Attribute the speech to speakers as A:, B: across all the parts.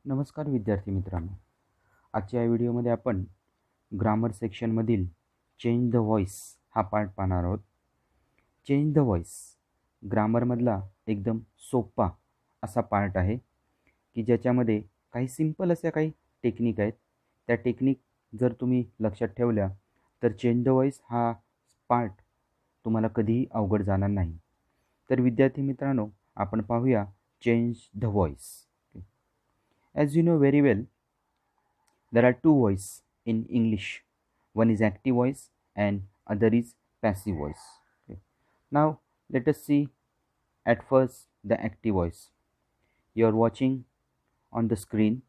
A: नमस्कार विद्यार्थी मित्रांनो. आजच्या या व्हिडिओमध्ये आपण ग्रामर सेक्शनमधील चेंज द व्हॉइस हा पार्ट पाहणार आहोत. चेंज द व्हॉइस ग्रामरमधला एकदम सोपा असा पार्ट आहे की ज्याच्यामध्ये काही सिंपल अशा काही टेक्निक आहेत. त्या टेक्निक जर तुम्ही लक्षात ठेवल्या तर चेंज द व्हॉइस हा पार्ट तुम्हाला कधीही अवघड जाणार नाही. तर विद्यार्थी मित्रांनो, आपण पाहूया change the voice. As you know very well, there are two voices in English. One is active voice and other is passive voice. Okay. Now let us see at first the active voice. You are watching on the screen.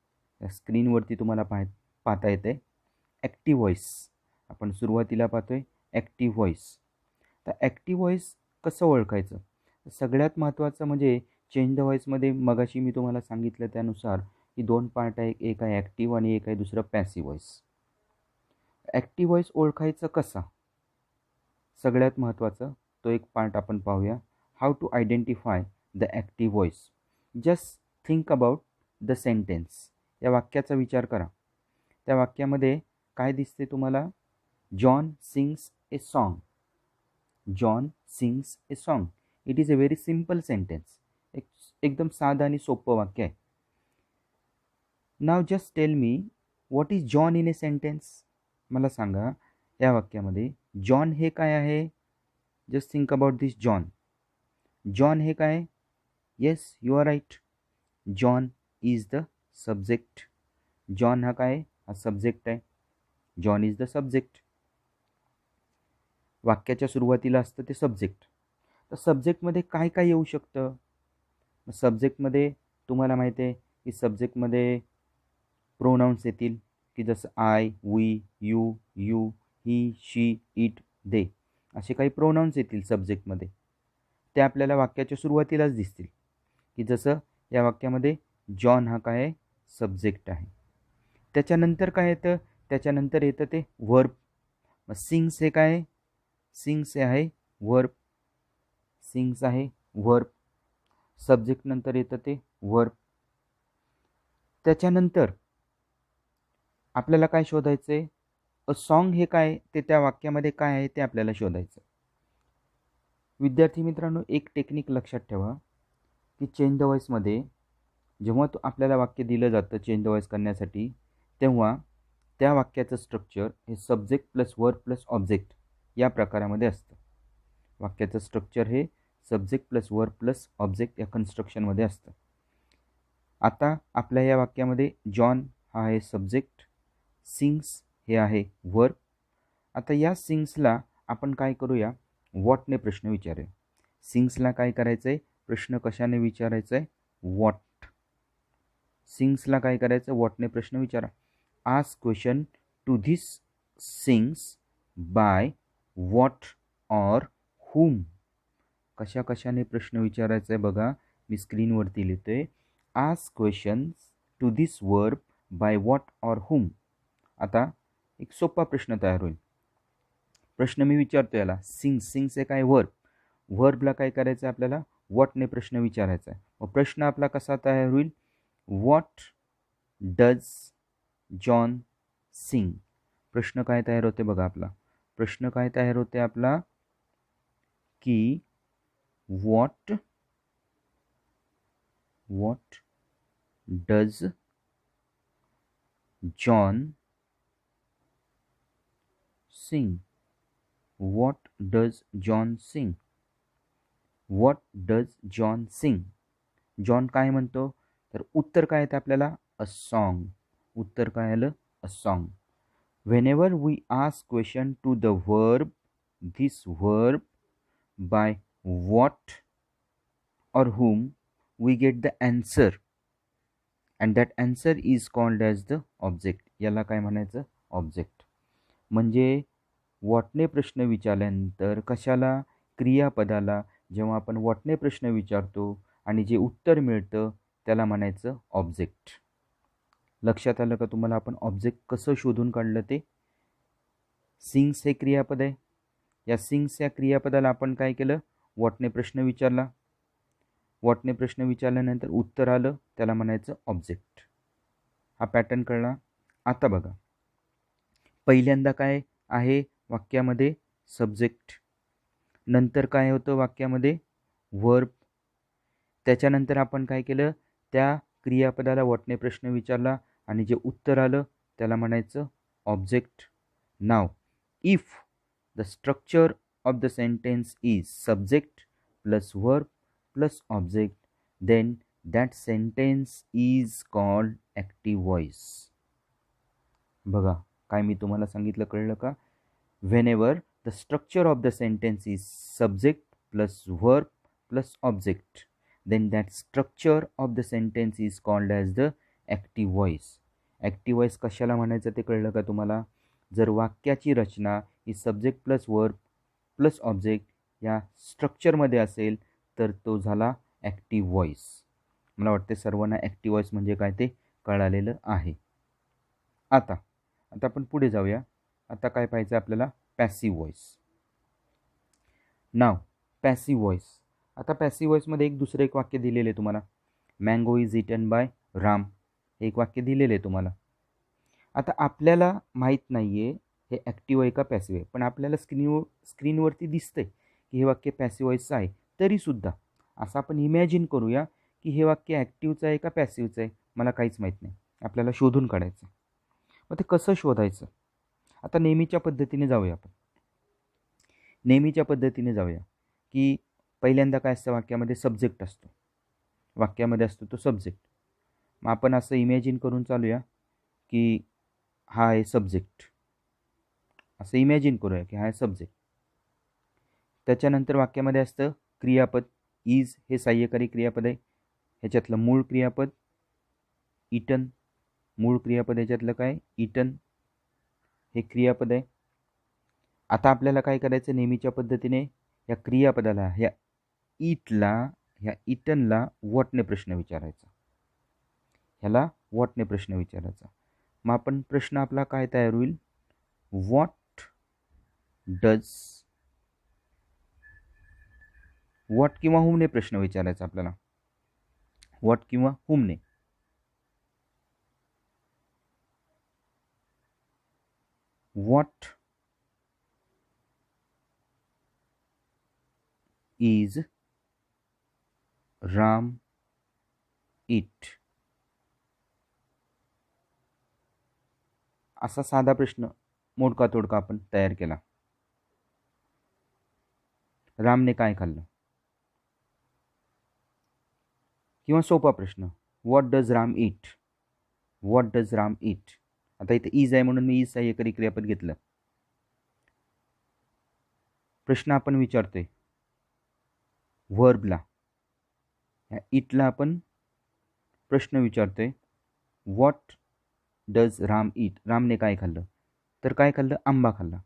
A: त्या स्क्रीनवरती तुम्हाला पाहता येते active voice. आपण सुरुवातीला पाहतोय active voice. तर active voice कसं ओळखायचं? सगळ्यात महत्त्वाचं म्हणजे चेंज द व्हॉइसमध्ये मगाशी मी तुम्हाला सांगितलं त्यानुसार ही दोन पार्ट आहे. एक आहे ॲक्टिव्ह आणि एक आहे दुसरं पॅसिव्ह व्हॉइस. ॲक्टिव्ह व्हॉइस ओळखायचं कसा? सगळ्यात महत्त्वाचं तो एक पार्ट आपण पाहूया. How to identify the active voice. Just think about the sentence. या वाक्याचा विचार करा. त्या वाक्यामध्ये काय दिसते तुम्हाला? John sings a song. John sings a song. It is a very simple sentence. एकदम साधं आणि सोपं वाक्य आहे. Now just tell me what is John in a sentence. मला सांगा या वाक्यामध्ये जॉन हे काय आहे? Just think about this John. John हे काय? Yes, you are right. John is the subject. John हा काय? हा सब्जेक्ट आहे. John is the subject. वाक्याच्या सुरुवातीला असतं ते सब्जेक्ट. तर सब्जेक्टमध्ये काय काय येऊ शकतं? सब्जेक्टमध्ये तुम्हाला माहिती आहे की सब्जेक्टमध्ये प्रोनाउन्स येतील की जसं I, we, you, he, she, it, they असे काही प्रोनाउन्स येतील सब्जेक्टमध्ये. ते आपल्याला वाक्याच्या सुरुवातीलाच दिसतील की जसं या वाक्यामध्ये जॉन हा काय आहे? सब्जेक्ट आहे. त्याच्यानंतर काय येतं? त्याच्यानंतर येतं ते वर्ब. मग सिंग्स हे काय? सिंग्स हे आहे वर्ब. सिंग्स आहे वर्ब. सब्जेक्ट नंतर येतं ते वर्ब. त्याच्यानंतर आपल्याला काय शोधायचं आहे? अ सॉन्ग हे काय? ते त्या वाक्यामध्ये काय आहे ते आपल्याला शोधायचं. विद्यार्थी मित्रांनो, एक टेक्निक लक्षात ठेवा की चेंज द व्हॉइसमध्ये जेव्हा आपल्याला वाक्य दिलं जातं चेंज द व्हॉइस करण्यासाठी, तेव्हा त्या वाक्याचं स्ट्रक्चर हे subject plus verb plus object या प्रकारामध्ये असतं. वाक्याचं स्ट्रक्चर हे subject plus verb plus object या कन्स्ट्रक्शनमध्ये असतं. आता आपल्या या वाक्यामध्ये जॉन हा आहे सब्जेक्ट, सिंग्स हे आहे वर्ब. आता या सिंग्सला आपण काय करूया? व्हॉटने प्रश्न विचारूया. सिंग्सला काय करायचं आहे? प्रश्न कशाने विचारायचा आहे? व्हॉट. सिंग्सला काय करायचं? व्हॉटने प्रश्न विचारा. Ask question to this sings by what or whom. कशा कशाने प्रश्न विचारायचा आहे बघा, मी स्क्रीनवरती लिहितोय. Ask questions to this verb by what or whom. आता एक सोपा प्रश्न तयार होईल. प्रश्न मी विचारतो याला सिंग्स. सिंग्स हे काय? वर्ब. वर्बला काय करायचं आहे आपल्याला? व्हॉटने प्रश्न विचारायचा आहे. मग प्रश्न आपला कसा तयार होईल? What does John sing. प्रश्न काय तयार होते बघा आपला. प्रश्न काय तयार होते आपला की what does John sing. What does John sing. What does John sing. John काय म्हणतो? तर उत्तर काय येतं आपल्याला? A song. उत्तर काय आलं? A song. Whenever we ask question to the verb, this verb by what or whom, we get the answer and that answer is called as the object. याला काय म्हणायचं? ऑब्जेक्ट. म्हणजे व्हॉटने प्रश्न विचारल्यानंतर कशाला? क्रियापदाला. जेव्हा आपण व्हॉटने प्रश्न विचारतो आणि जे उत्तर मिळतं त्याला म्हणायचं ऑब्जेक्ट. लक्षात आलं का तुम्हाला? आपण ऑब्जेक्ट कसं शोधून काढलं ते? सिंग्स हे क्रियापद आहे. या सिंग्स या क्रियापदाला आपण काय केलं? व्हॉटने प्रश्न विचारला. व्हॉटने प्रश्न विचारल्यानंतर उत्तर आलं त्याला म्हणायचं ऑब्जेक्ट. हा पॅटर्न कळला. आता बघा, पहिल्यांदा काय आहे वाक्यामध्ये? सब्जेक्ट. नंतर काय होतं वाक्यामध्ये? वर्ब. त्याच्यानंतर आपण काय केलं? त्या क्रियापदाला व्हॉटने प्रश्न विचारला आणि जे उत्तर आलं त्याला म्हणायचं ऑब्जेक्ट. नाव if the structure of the sentence is subject plus verb plus object, then that sentence is called active voice. बघा काय मी तुम्हाला सांगितलं, कळलं का? Whenever the structure of the sentence is subject plus verb plus object, then that structure of the sentence is called as the active voice. Active voice कशाला म्हणायचं ते कळलं का तुम्हाला? जर वाक्याची रचना ही subject plus verb plus object या स्ट्रक्चरमध्ये असेल तर तो झाला ॲक्टिव्ह व्हॉइस. मला वाटते सर्वांना ॲक्टिव्ह व्हॉइस म्हणजे काय ते कळालेलं आहे. आता आपण पुढे जाऊया. आता काय पाहायचं आपल्याला? Passive voice. Now passive voice. आता पॅसिव्ह व्हॉइसमध्ये दुसरं एक वाक्य दिलेलं आहे तुम्हाला. Mango is eaten by Ram. हे एक वाक्य दिलेलं आहे तुम्हाला. आता आपल्याला माहीत नाही आहे हे ॲक्टिव्ह आहे का पॅसिव्ह आहे, पण आपल्याला स्क्रीनवरती दिसतंय की हे वाक्य पॅसिव्ह व्हॉइसचं आहे. तरीसुद्धा असं आपण इमॅजिन करूया की हे वाक्य ॲक्टिव्हचं आहे का पॅसिव्हचं आहे. मला काहीच माहीत नाही, आपल्याला शोधून काढायचं. मग ते कसं शोधायचं? आता नेहमीच्या पद्धतीने जाऊया की पहिल्यांदा काय असतं वाक्यामध्ये? सब्जेक्ट असतो. वाक्यामध्ये असतो तो सब्जेक्ट. मग आपण असं इमॅजिन करून चालूया की हा आहे सब्जेक्ट. असं इमॅजिन करूया की हा आहे सब्जेक्ट. त्याच्यानंतर वाक्यामध्ये असतं क्रियापद. इज हे सहाय्यकारी क्रियापद आहे. ह्याच्यातलं मूळ क्रियापद इटन. मूळ क्रियापद ह्याच्यातलं काय? इटन हे क्रियापद आहे. आता आपल्याला काय करायचं? नेहमीच्या पद्धतीने या क्रियापदाला, ह्या इटनला व्हॉटने प्रश्न विचारायचा. ह्याला व्हॉटने प्रश्न विचारायचा. मग आपण प्रश्न आपला काय तयार होईल? व्हॉट डज, व्हॉट किंवा हुमने प्रश्न विचारायचा आपल्याला. व्हॉट किंवा Humne. What is Ram it. असा साधा प्रश्न मोडका तोडका आपण तयार केला. रामने काय खाल्लं? किंवा सोपा प्रश्न, what does Ram it. What does Ram it. आता इथे इज आहे म्हणून मी इज सहाय्यकारी क्रियापद घेतलं. प्रश्न आपण विचारतोय व्हर्बला, ह्या इटला आपण प्रश्न विचारतोय. What does Ram it. रामने काय खाल्लं? तर काय खाल्लं? आंबा खाल्ला.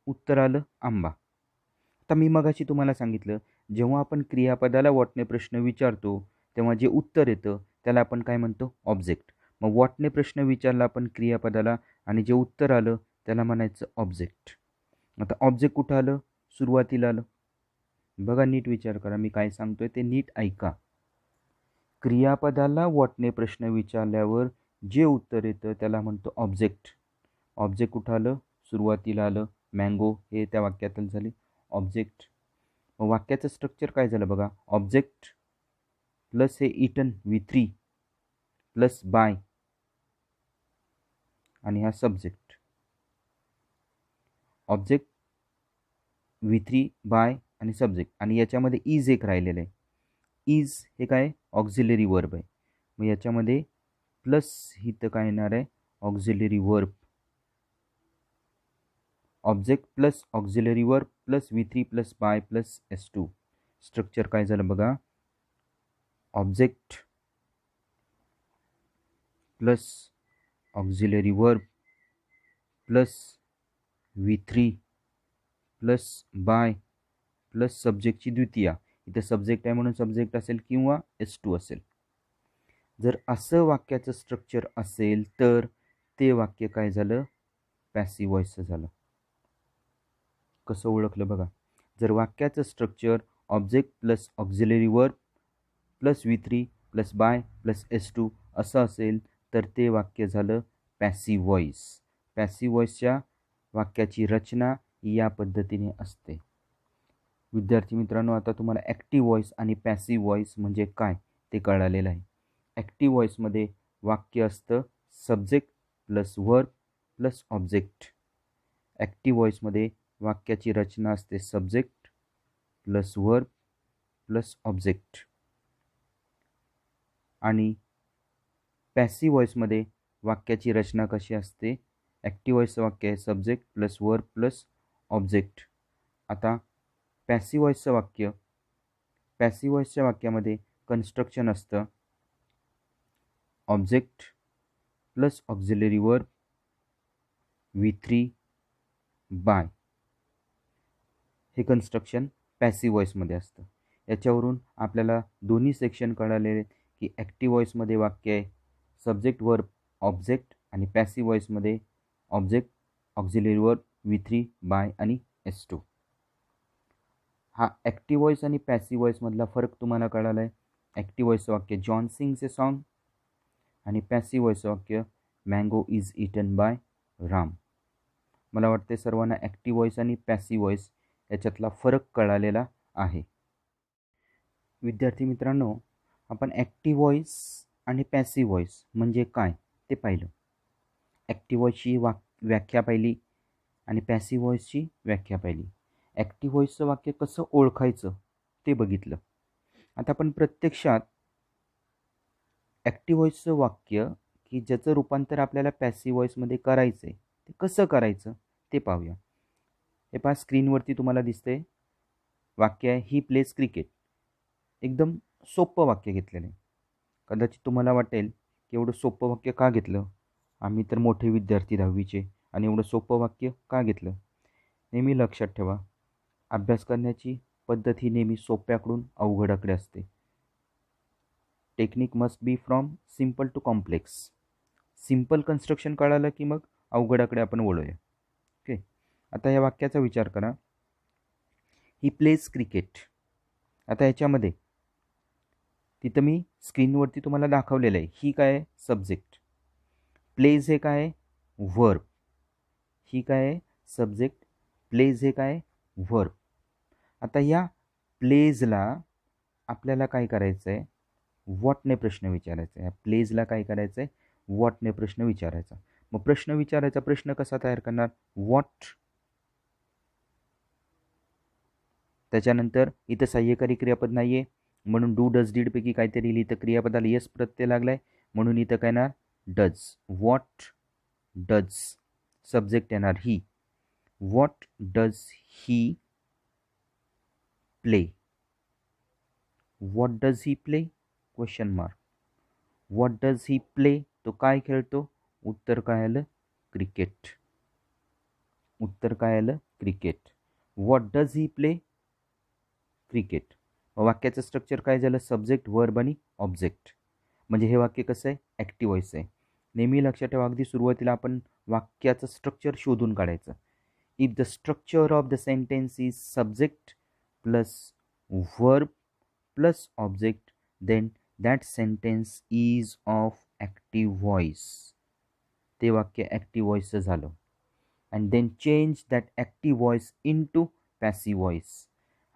A: उत्तर आलं आंबा. आता मी मगाशी तुम्हाला सांगितलं, जेव्हा आपण क्रियापदाला व्हॉटने प्रश्न विचारतो तेव्हा जे उत्तर येतं त्याला आपण काय म्हणतो? ऑब्जेक्ट. मग व्हॉटने प्रश्न विचारला आपण क्रियापदाला आणि जे उत्तर आलं त्याला म्हणायचं ऑब्जेक्ट. आता ऑब्जेक्ट कुठं आलं? सुरुवातीला आलं. बघा, नीट विचार करा, मी काय सांगतोय ते नीट ऐका. क्रियापदाला व्हॉटने प्रश्न विचारल्यावर जे उत्तर येतं त्याला म्हणतो ऑब्जेक्ट. ऑब्जेक्ट कुठं आलं? सुरुवातीला आलं. मँगो हे त्या वाक्यातच झाले ऑब्जेक्ट. वाक्याचं स्ट्रक्चर काय झालं बघा. ऑब्जेक्ट प्लस हे इटन V3 प्लस बाय आणि हा सब्जेक्ट. ऑब्जेक्ट V3 बाय आणि सब्जेक्ट, आणि याच्यामध्ये इज एक राहिलेलं आहे. इज हे काय? ऑक्झिलरी वर्ब आहे. मग याच्यामध्ये प्लस इथं काय येणार आहे? Auxiliary verb. Object plus auxiliary verb plus V3 plus by plus S2. Structure काय झालं बघा. Object plus auxiliary verb plus V3 plus by plus सब्जेक्टची द्वितीया. इथं सब्जेक्ट आहे म्हणून सब्जेक्ट असेल किंवा S2 असेल. जर असं वाक्याचं स्ट्रक्चर असेल तर ते वाक्य काय झालं? पॅसिव्ह व्हॉइसचं झालं. कसं ओळखलं बघा. जर वाक्याचं structure object plus auxiliary verb plus V3 plus by plus S2 असं असेल तर ते वाक्य झालं पॅसिव्ह व्हॉइस. पॅसिव्ह व्हॉइसच्या वाक्याची रचना या पद्धतीने असते. विद्यार्थी मित्रांनो, आता तुम्हाला ॲक्टिव्ह व्हॉइस आणि पॅसिव्ह व्हॉइस म्हणजे काय ते कळालेलं आहे. ॲक्टिव्ह व्हॉइसमध्ये वाक्य असतं subject plus verb plus object. Active व्हॉइसमध्ये वाक्याची रचना असते subject plus verb plus object. आणि पॅसिव्ह व्हॉइसमध्ये वाक्याची रचना कशी असते? ॲक्टिव्ह व्हॉइसचं वाक्य आहे subject plus verb plus object. आता पॅसिव्ह व्हॉइसच्या वाक्यामध्ये कन्स्ट्रक्शन असतं object plus auxiliary verb V3 by. हे कन्स्ट्रक्शन पॅसिव्ह व्हॉइसमध्ये असतं. याच्यावरून आपल्याला दोन्ही सेक्शन कळालेले की ॲक्टिव्ह व्हॉइसमध्ये वाक्य आहे सब्जेक्ट वर्ब ऑब्जेक्ट आणि पॅसिव्ह व्हॉइसमध्ये object auxiliary verb V3 by आणि S2. हा ॲक्टिव्ह व्हॉइस आणि पॅसिव्ह व्हॉइसमधला फरक तुम्हाला कळाला आहे. ॲक्टिव्ह व्हॉइसचं वाक्य जॉन सिंग्स ए सॉन्ग आणि पॅसिव्ह व्हॉइसचं वाक्य mango is eaten by Ram. मला वाटते सर्वांना ॲक्टिव्ह व्हॉइस आणि पॅसिव्ह व्हॉइस याच्यातला फरक कळालेला आहे. विद्यार्थी मित्रांनो, आपण ॲक्टिव्ह व्हॉइस आणि पॅसिव्ह व्हॉइस म्हणजे काय ते पाहिलं. ॲक्टिव्ह व्हॉइसची व्याख्या पाहिली आणि पॅसिव्ह व्हॉइसची व्याख्या पाहिली. ॲक्टिव्ह व्हॉइसचं वाक्य कसं ओळखायचं ते बघितलं. आता आपण प्रत्यक्षात ॲक्टिव्ह व्हॉइसचं वाक्य की ज्याचं रूपांतर आपल्याला पॅसिव्ह व्हॉइसमध्ये करायचं आहे ते कसं करायचं ते पाहूया. हे पहा, स्क्रीनवरती तुम्हाला दिसतंय वाक्य आहे ही प्लेज क्रिकेट. एकदम सोपं वाक्य घेतलेलं आहे. कदाचित तुम्हाला वाटेल की एवढं सोपं वाक्य का घेतलं, आम्ही तर मोठे विद्यार्थी 10वीचे आणि एवढं सोपं वाक्य का घेतलं. नेहमी लक्षात ठेवा, अभ्यास करण्याची पद्धत ही नेहमी सोप्याकडून अवघडाकडे असते. Technique must be from simple to complex. Simple construction कळालं की मग अवघडाकडे आपण वळूया. ओके, आता या वाक्याचा विचार करा. He plays cricket. आता याच्यामध्ये तिथं मी स्क्रीनवरती तुम्हाला दाखवलेलं आहे ही काय आहे सब्जेक्ट, प्लेज हे काय आहे वर्ब. ही काय आहे सब्जेक्ट, प्लेज हे काय वर्ब. आता या प्लेजला आपल्याला काय करायचं आहे, व्हॉटने प्रश्न विचारायचा आहे. प्लेजला काय करायचं आहे, व्हॉटने प्रश्न विचारायचा. मग प्रश्न विचारायचा, प्रश्न कसा तयार करणार, व्हॉट. त्याच्यानंतर इथं सहाय्यकारी क्रियापद नाही आहे म्हणून डू डज डीड पैकी काहीतरी लिहिलं. इथं क्रियापदाला यस प्रत्यय लागलाय म्हणून इथं काय येणार डज. What does. सब्जेक्ट येणार he. What does he play. What does he play question mark. What does he play, तो काय खेळतो. उत्तर काय आलं क्रिकेट. उत्तर काय आलं cricket. What does he play cricket. वाक्याचं स्ट्रक्चर काय झालं सब्जेक्ट वर्ब आणि ऑब्जेक्ट. म्हणजे हे वाक्य कसं आहे ॲक्टिव्ह व्हॉइस आहे. नेहमी लक्षात ठेवा, अगदी सुरुवातीला आपण वाक्याचं स्ट्रक्चर शोधून काढायचं. If the structure of the sentence is subject plus verb plus object then that sentence is of active voice. ते वाक्य ॲक्टिव्ह व्हॉइसचं झालं. And then change that active voice into passive voice.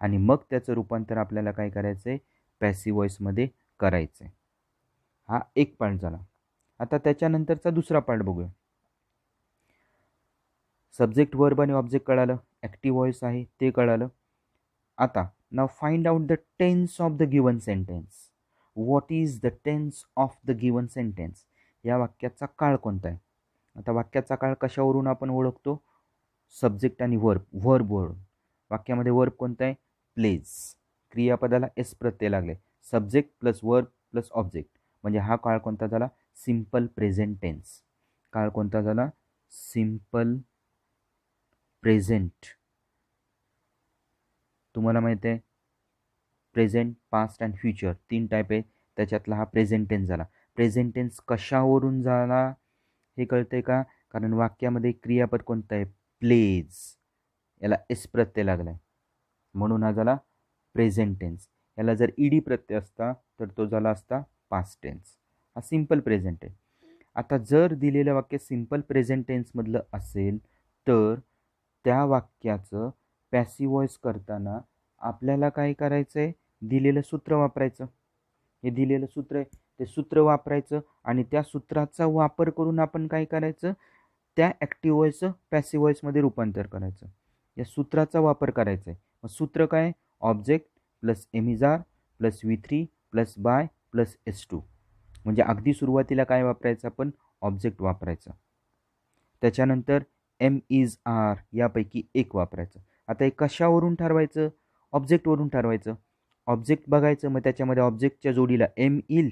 A: आणि मग त्याचं रूपांतर आपल्याला काय करायचं आहे पॅसिव्ह व्हॉइसमध्ये करायचं आहे. हा एक पार्ट झाला. आता त्याच्यानंतरचा दुसरा पार्ट बघूया. सब्जेक्ट वर्ब आणि ऑब्जेक्ट कळालं, ॲक्टिव्ह व्हॉइस आहे ते कळालं. आता now find out the tense of the given sentence. What is the tense of the given sentence. या वाक्याचा काळ कोणता आहे. आता वाक्याचा काळ कशावरून आपण ओळखतो, सब्जेक्ट आणि वर्बवरून. वाक्यामध्ये वर्ब कोणता आहे प्लेज. क्रियापदाला एस प्रत्यय लागले. Subject plus verb plus object म्हणजे हा काळ कोणता झाला सिम्पल प्रेझेंट टेन्स. काळ कोणता झाला सिम्पल प्रेझेंट. तुम्हाला माहिती आहे present past and future 3 type आहे, त्याच्यातला हा प्रेझेंट टेन्स झाला. प्रेझेंट टेन्स कशावरून झाला हे कळतंय का, कारण वाक्यामध्ये क्रियापद कोणतं आहे प्लेज, याला एस प्रत्यय लागला आहे म्हणून हा झाला प्रेझेंट टेन्स. याला जर ईडी प्रत्यय असता तर तो झाला असता पास्ट टेन्स. हा सिम्पल प्रेझेंट आहे. आता जर दिलेलं वाक्य सिम्पल प्रेझेंट टेन्समधलं असेल तर त्या वाक्याचं पॅसिव्ह वॉइस करताना आपल्याला काय करायचं आहे, दिलेलं सूत्र वापरायचं. हे दिलेलं सूत्र आहे, ते सूत्र वापरायचं आणि त्या सूत्राचा वापर करून आपण काय करायचं, त्या ॲक्टिव्ह वॉइसचं पॅसिव्ह वॉइसमध्ये रूपांतर करायचं. या सूत्राचा वापर करायचा आहे. मग सूत्र काय, object plus am is are plus V3 plus by plus S2. म्हणजे अगदी सुरुवातीला काय वापरायचं, आपण ऑब्जेक्ट वापरायचं. त्याच्यानंतर एम इज आर यापैकी एक वापरायचं. आता हे कशावरून ठरवायचं, ऑब्जेक्टवरून ठरवायचं. ऑब्जेक्ट बघायचं, मग त्याच्यामध्ये ऑब्जेक्टच्या जोडीला एम येईल,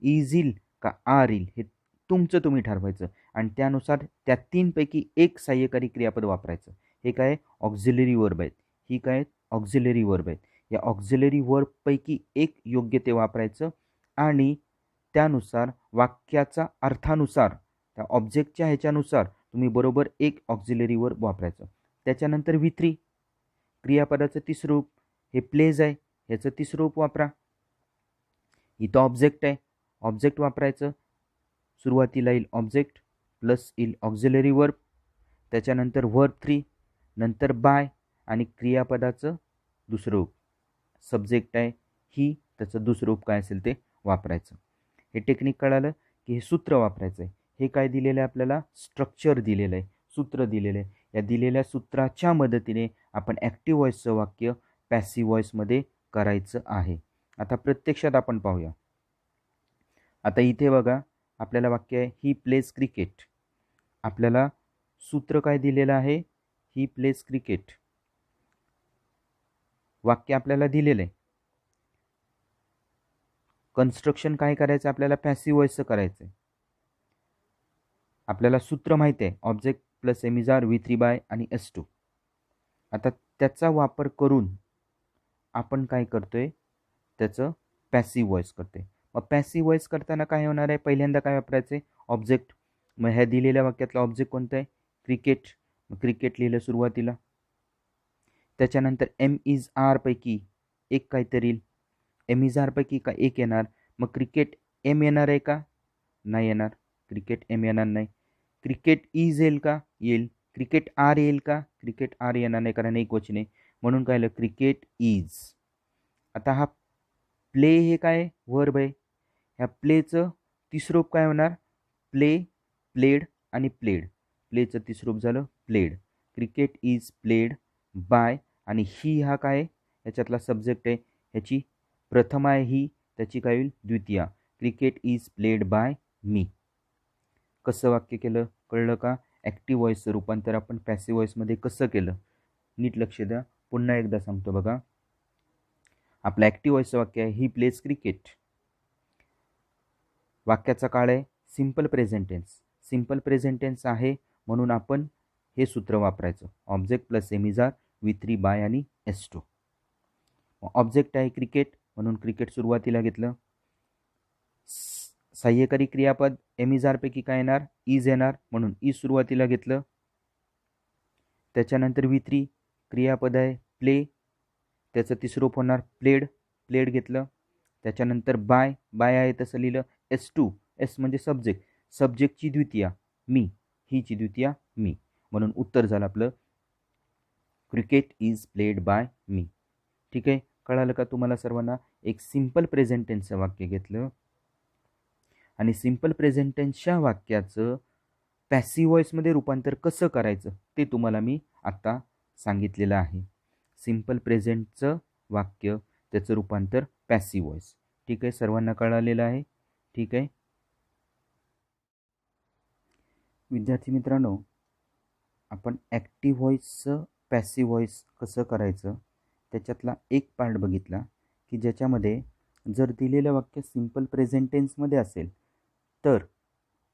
A: इज येईल का आर येईल हे तुमचं तुम्ही ठरवायचं आणि त्यानुसार त्या तीनपैकी एक सहाय्यकारी क्रियापद वापरायचं. हे काय, ऑक्झिलरी वर्ब आहेत. ही काय, ऑक्झिलरी वर्ब आहेत. या ऑक्झिलरी वर्बपैकी एक योग्य ते वापरायचं आणि त्यानुसार वाक्याचा अर्थानुसार त्या ऑब्जेक्टच्या ह्याच्यानुसार तुम्ही बरोबर एक ऑक्झिलरी वर्ब वापरायचं. त्याच्यानंतर V3 क्रियापदाचं तिसरं रूप, हे प्लेज आहे, ह्याचं तिसरं रूप वापरा. इथं ऑब्जेक्ट आहे, ऑब्जेक्ट वापरायचं. सुरुवातीला येईल ऑब्जेक्ट प्लस येईल ऑक्झिलरी वर्ब, त्याच्यानंतर वर्ब 3, नंतर बाय आणि क्रियापदाचं दुसरं रूप सब्जेक्ट आहे ही, त्याचं दुसरं रूप काय असेल ते वापरायचं. हे टेक्निक कळालं की हे सूत्र वापरायचं आहे. हे काय दिलेलं आहे, आपल्याला स्ट्रक्चर दिलेलं आहे, सूत्र दिलेलं आहे. या दिलेल्या सूत्राच्या मदतीने आपण ॲक्टिव्ह व्हॉइसचं वाक्य पॅसिव्ह व्हॉइसमध्ये करायचं आहे. आता प्रत्यक्षात आपण पाहूया. आता इथे बघा, आपल्याला वाक्य आहे ही प्लेज क्रिकेट. आपल्याला सूत्र काय दिलेलं आहे, ही प्लेज क्रिकेट. वाक्य आपल्याला दिलेलं आहे. कन्स्ट्रक्शन काय करायचं, आपल्याला पॅसिव्ह व्हॉइसचं करायचं आहे. आपल्याला सूत्र माहिती आहे, ऑब्जेक्ट प्लस एमिजार V3 बाय आणि S2. आता त्याचा वापर करून आपण काय करतोय, त्याचं पॅसिव्ह व्हॉइस करतोय. मग पॅसिव्ह व्हॉइस करताना काय होणार आहे, पहिल्यांदा काय वापरायचं आहे, ऑब्जेक्ट. मग ह्या दिलेल्या वाक्यातला ऑब्जेक्ट कोणतं आहे, क्रिकेट. मग क्रिकेट लिहिलं सुरुवातीला. त्याच्यानंतर एम इज आर पैकी एक काहीतरी येईल, एम इज आर पैकी का एक येणार. मग क्रिकेट एम येणार आहे का, नाही येणार, क्रिकेट एम येणार नाही. क्रिकेट इज येईल का, येईल. क्रिकेट आर येईल का, क्रिकेट आर येणार नाही कारण एक वचने, म्हणून काय आलं, क्रिकेट इज. आता हा प्ले हे काय वर्ब आहे, ह्या प्लेचं तिसरं रूप काय होणार, प्ले, प्लेड आणि प्लेड. प्लेचं तिसरं रूप झालं played. Cricket is played by आणि ही हा काय, ह्याच्यातला सब्जेक्ट आहे, ह्याची प्रथम आहे ही, त्याची काय होईल द्वितीया. क्रिकेट इज प्लेड बाय मी. कसं वाक्य केलं, कळलं का. ॲक्टिव्ह व्हॉइसचं रूपांतर आपण पॅसिव्ह व्हॉइसमध्ये कसं केलं, नीट लक्ष द्या. पुन्हा एकदा सांगतो बघा. आपलं ॲक्टिव्ह व्हॉइसचं वाक्य आहे ही प्लेज क्रिकेट. वाक्याचा काळ आहे simple present tense. Simple present tense आहे म्हणून आपण हे सूत्र वापरायचं, ऑब्जेक्ट प्लस एमिजार V3 बाय आणि S2. ऑब्जेक्ट आहे क्रिकेट म्हणून क्रिकेट सुरुवातीला घेतलं. सहाय्यकारी क्रियापद एमिजारपैकी काय येणार, इज येणार म्हणून इज सुरुवातीला घेतलं. त्याच्यानंतर V3 क्रियापद आहे प्ले, त्याचं तिसरं रूप होणार प्लेड, प्लेड घेतलं. त्याच्यानंतर बाय, बाय आहे तसं लिहिलं. S2, एस म्हणजे सब्जेक्ट, सब्जेक्टची द्वितीया मी, हीची द्वितीया मी, म्हणून उत्तर झालं आपलं क्रिकेट इज प्लेड बाय मी. ठीक आहे, कळालं का तुम्हाला सर्वांना. एक सिम्पल प्रेझेंट टेन्सचं वाक्य घेतलं आणि सिम्पल प्रेझेंट टेन्सच्या वाक्याचं पॅसिव्ह व्हॉइसमध्ये रूपांतर कसं करायचं ते तुम्हाला मी आत्ता सांगितलेलं आहे. सिम्पल प्रेझेंटचं वाक्य, त्याचं रूपांतर पॅसिव्ह व्हॉइस. ठीक आहे, सर्वांना कळालेलं आहे. ठीक आहे विद्यार्थी मित्रांनो, आपण ॲक्टिव्ह व्हॉइसचं पॅसिव्ह व्हॉइस कसं करायचं त्याच्यातला एक पार्ट बघितला की ज्याच्यामध्ये जर दिलेलं वाक्य सिम्पल प्रेझेंट टेन्समध्ये असेल तर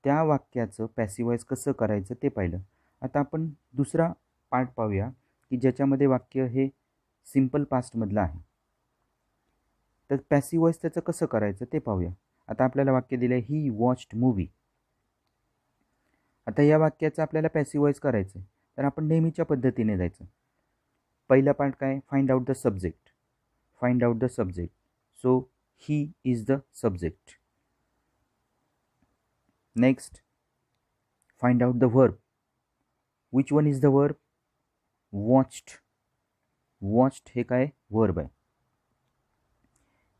A: त्या वाक्याचं पॅसिव्ह व्हॉइस कसं करायचं ते पाहिलं. आता आपण दुसरा पार्ट पाहूया की ज्याच्यामध्ये वाक्य हे सिम्पल पास्टमधलं आहे, तर पॅसिव्ह व्हॉइस त्याचं कसं करायचं ते पाहूया. आता आपल्याला वाक्य दिलं आहे ही वॉच्ड मूव्ही. आता या वाक्याचं आपल्याला पॅसिव्ह व्हॉइस करायचं आहे, तर आपण नेहमीच्या पद्धतीने जायचं. पहिला पार्ट काय, find out the subject. Find out the subject, so he is the subject. Next find out the verb. Which one is the verb? Watched. Watched हे काय वर्ब आहे.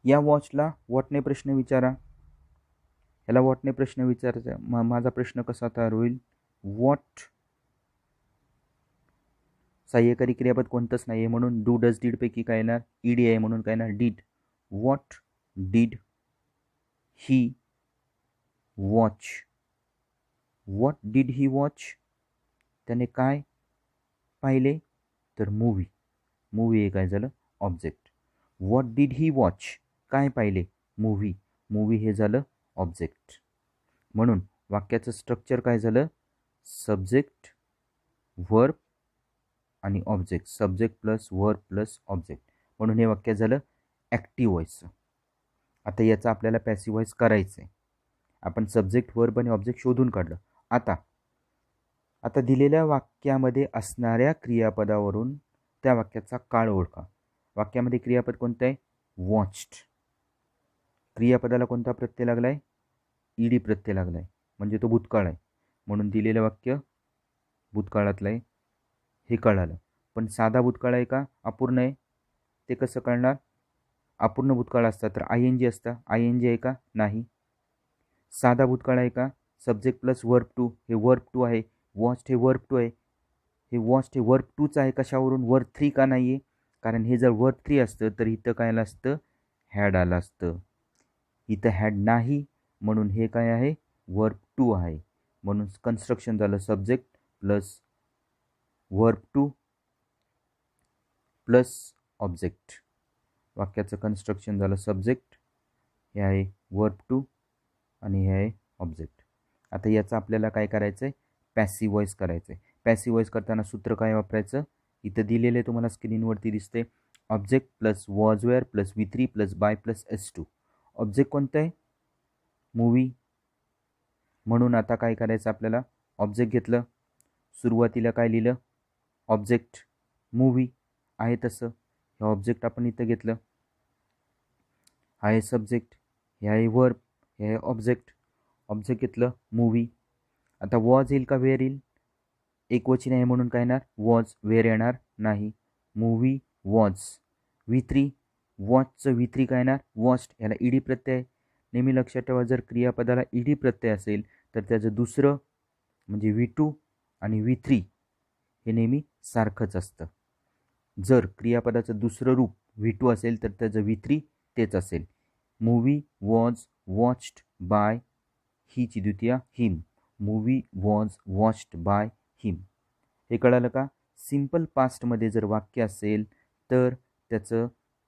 A: या वॉचला वॉटने प्रश्न विचारा. ह्याला वॉटने प्रश्न विचारायचा. माझा प्रश्न कसा तयार होईल? वॉट सहाय्यकारी क्रियापद कोणतंच नाही आहे म्हणून डू डज डीड पैकी काय येणार? ईडी आहे म्हणून काय येणार? Did. What did he watch? What did he watch? त्याने काय पाहिले? तर मूवी. मूवी हे काय झालं? Object. What did he watch? काय पाहिले? मूवी. मूवी हे झालं ऑब्जेक्ट. म्हणून वाक्याचं स्ट्रक्चर काय झालं? सब्जेक्ट, वर्ब आणि object. Subject plus verb plus object. म्हणून हे वाक्य झालं ॲक्टिव्ह व्हॉइसचं. आता याचा आपल्याला पॅसिव्ह व्हॉइस करायचं आहे. आपण सब्जेक्ट, वर्ब आणि ऑब्जेक्ट शोधून काढलं. आता दिलेल्या वाक्यामध्ये असणाऱ्या क्रियापदावरून त्या वाक्याचा काळ ओळखा. वाक्यामध्ये क्रियापद कोणतं आहे? वॉच्ड. क्रियापदाला कोणता प्रत्यय लागला आहे? ईडी प्रत्यय लागला आहे, म्हणजे तो भूतकाळ आहे. म्हणून दिलेलं वाक्य भूतकाळातलं आहे हे कळालं. पण साधा भूतकाळ आहे का अपूर्ण आहे ते कसं कळणार? अपूर्ण भूतकाळ असता तर आय एन जी असता. आय एन जी आहे का? नाही. साधा भूतकाळ आहे का? Subject plus verb two. हे वर्ब टू आहे. वॉच्ड हे वर्ब टू आहे. हे वॉच्ड हे वर्ब टूच आहे. कशावरून? वर्ब थ्री का नाही आहे? कारण हे जर वर्ब थ्री असतं तर इथं काय आलं असतं? हॅड आलं असतं. इथं हॅड नाही म्हणून हे काय आहे? वर्ब टू आहे. म्हणून कन्स्ट्रक्शन झालं subject plus verb two plus object. वाक्याचं कन्स्ट्रक्शन झालं सब्जेक्ट, हे आहे वर्ब टू आणि हे आहे ऑब्जेक्ट. आता याचं आपल्याला काय करायचं आहे? पॅसिव्ह व्हॉइस करायचं आहे. पॅसिव्ह व्हॉइस करताना सूत्र काय वापरायचं? इथं दिलेले तुम्हाला स्क्रीनवरती दिसते. Object plus was were plus V3 plus by plus S2. Object कोणतं आहे? मूवी. म्हणून आता काय करायचं आपल्याला? ऑब्जेक्ट घेतलं. सुरुवातीला काय लिहिलं? ऑब्जेक्ट मूवी आहे तसं. हे ऑब्जेक्ट आपण इथं घेतलं. हा आहे सब्जेक्ट, हे आहे वर्ब, हे आहे ऑब्जेक्ट. ऑब्जेक्ट घेतलं मूवी. आता वॉज येईल का वेअर येईल? एकवचन आहे म्हणून काय येणार? वॉज. वेअर येणार नाही. Movie was. V3 वॉचचं V3 काय येणार? वॉच्ड. याला ईडी प्रत्यय आहे. नेहमी लक्षात ठेवा, जर क्रियापदाला ईडी प्रत्यय असेल तर त्याचं दुसरं म्हणजे V2 आणि V3 हे नेहमी सारखंच असतं. जर क्रियापदाचं दुसरं रूप V2 असेल तर त्याचं V3 तेच असेल. मूवी वॉज वॉच्ड बाय हीची द्वितीय him. Movie was watched by him. हे कळालं का? सिम्पल पास्टमध्ये जर वाक्य असेल तर त्याचं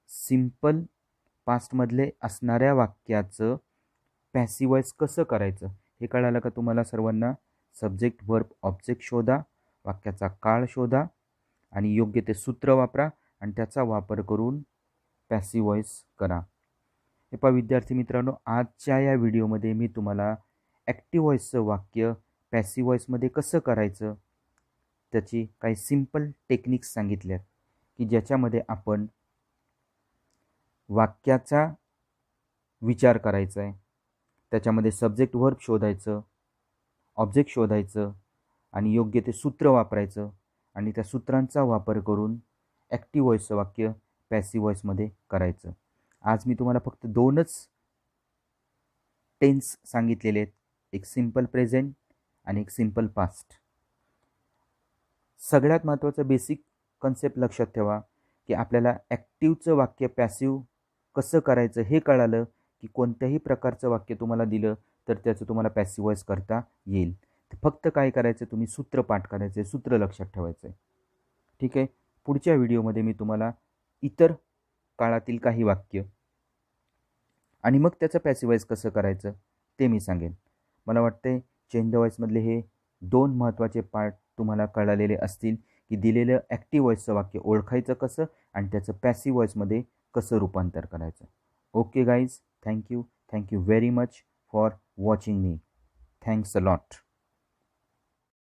A: सिम्पल पास्टमधले असणाऱ्या वाक्याचं पॅसिव्ह व्हॉइस कसं करायचं हे कळालं का तुम्हाला सर्वांना? सब्जेक्ट, वर्ब, ऑब्जेक्ट शोधा, वाक्याचा काळ शोधा आणि योग्य ते सूत्र वापरा आणि त्याचा वापर करून पॅसिव्ह व्हॉइस करा. हे पहा विद्यार्थी मित्रांनो, आजच्या या व्हिडिओमध्ये मी तुम्हाला ॲक्टिव्ह व्हॉइसचं वाक्य पॅसिव्ह व्हॉइसमध्ये कसं करायचं त्याची काही सिंपल टेक्निक्स सांगितल्यात की ज्याच्यामध्ये आपण वाक्याचा विचार करायचा आहे, त्याच्यामध्ये सब्जेक्ट वर्ब शोधायचं, ऑब्जेक्ट शोधायचं आणि योग्य ते सूत्र वापरायचं आणि त्या सूत्रांचा वापर करून ॲक्टिव्ह व्हॉइसचं वाक्य पॅसिव्ह व्हॉइसमध्ये करायचं. आज मी तुम्हाला फक्त 2च टेन्स सांगितलेले आहेत, एक सिंपल प्रेझेंट आणि एक सिंपल पास्ट. सगळ्यात महत्त्वाचं बेसिक कन्सेप्ट लक्षात ठेवा की आपल्याला ॲक्टिव्हचं वाक्य पॅसिव्ह कसं करायचं हे कळालं की कोणत्याही प्रकारचं वाक्य तुम्हाला दिलं तर त्याचं तुम्हाला पॅसिव्ह व्हॉइस करता येईल. फक्त काय करायचं? तुम्ही सूत्र पाठ करायचं आहे, सूत्र लक्षात ठेवायचं आहे. ठीक आहे. पुढच्या व्हिडिओमध्ये मी तुम्हाला इतर काळातील काही वाक्य आणि मग त्याचं पॅसिव्ह व्हॉइस कसं करायचं ते मी सांगेन. मला वाटते चेंज द व्हॉइसमधले हे 2 महत्त्वाचे पार्ट तुम्हाला कळालेले असतील की दिलेलं ॲक्टिव्ह व्हॉइसचं वाक्य ओळखायचं कसं आणि त्याचं पॅसिव्ह व्हॉइसमध्ये कसं रूपांतर करायचं. Okay guys, thank you very much for watching me. Thanks a lot.